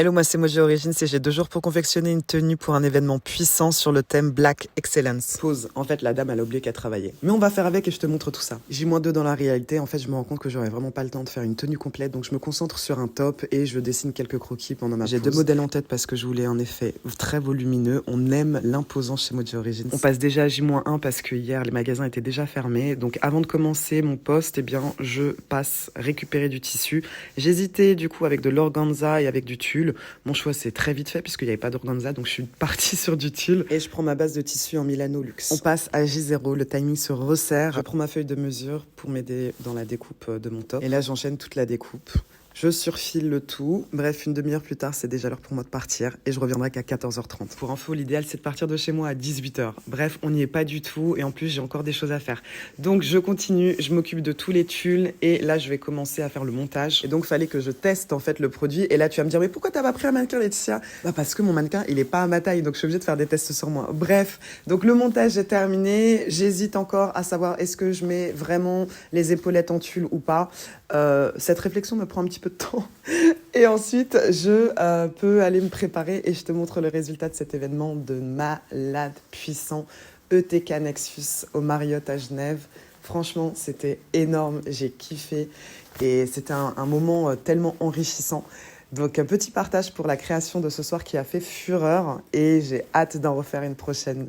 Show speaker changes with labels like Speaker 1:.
Speaker 1: Hello, moi c'est Moji Origins et j'ai 2 jours pour confectionner une tenue pour un événement puissant sur le thème Black Excellence. Pause. En fait, la dame, elle a oublié qu'elle travaillait. Mais on va faire avec et je te montre tout ça. J-2 dans la réalité. En fait, je me rends compte que j'aurais vraiment pas le temps de faire une tenue complète. Donc, je me concentre sur un top et je dessine quelques croquis pendant ma pause. J'ai 2 modèles en tête parce que je voulais un effet très volumineux. On aime l'imposant chez Moji Origins. On passe déjà à J-1 parce que hier, les magasins étaient déjà fermés. Donc, avant de commencer mon poste, eh bien, je passe récupérer du tissu. J'hésitais du coup avec de l'organza et avec du tulle. Mon choix c'est très vite fait puisqu'il n'y avait pas d'organza, donc je suis partie sur du tulle. Et je prends ma base de tissu en Milano Luxe. On passe à J0, le timing se resserre. Je prends ma feuille de mesure pour m'aider dans la découpe de mon top. Et là j'enchaîne toute la découpe. Je surfile le tout. Bref, une demi-heure plus tard, c'est déjà l'heure pour moi de partir et je reviendrai qu'à 14h30. Pour info, l'idéal, c'est de partir de chez moi à 18h. Bref, on n'y est pas du tout et en plus, j'ai encore des choses à faire. Donc, je continue, je m'occupe de tous les tulles et là, je vais commencer à faire le montage. Et donc, il fallait que je teste en fait le produit. Et là, tu vas me dire, mais pourquoi t'as pas pris un mannequin, Laetitia? Bah, parce que mon mannequin, il est pas à ma taille, donc je suis obligée de faire des tests sur moi. Bref, donc le montage est terminé. J'hésite encore à savoir est-ce que je mets vraiment les épaulettes en tulle ou pas. Cette réflexion me prend un petit peu de temps et ensuite je peux aller me préparer et je te montre le résultat de cet événement de malade puissant ETK Nexus au Marriott à Genève. Franchement, c'était énorme, j'ai kiffé et c'était un moment tellement enrichissant. Donc un petit partage pour la création de ce soir qui a fait fureur et j'ai hâte d'en refaire une prochaine.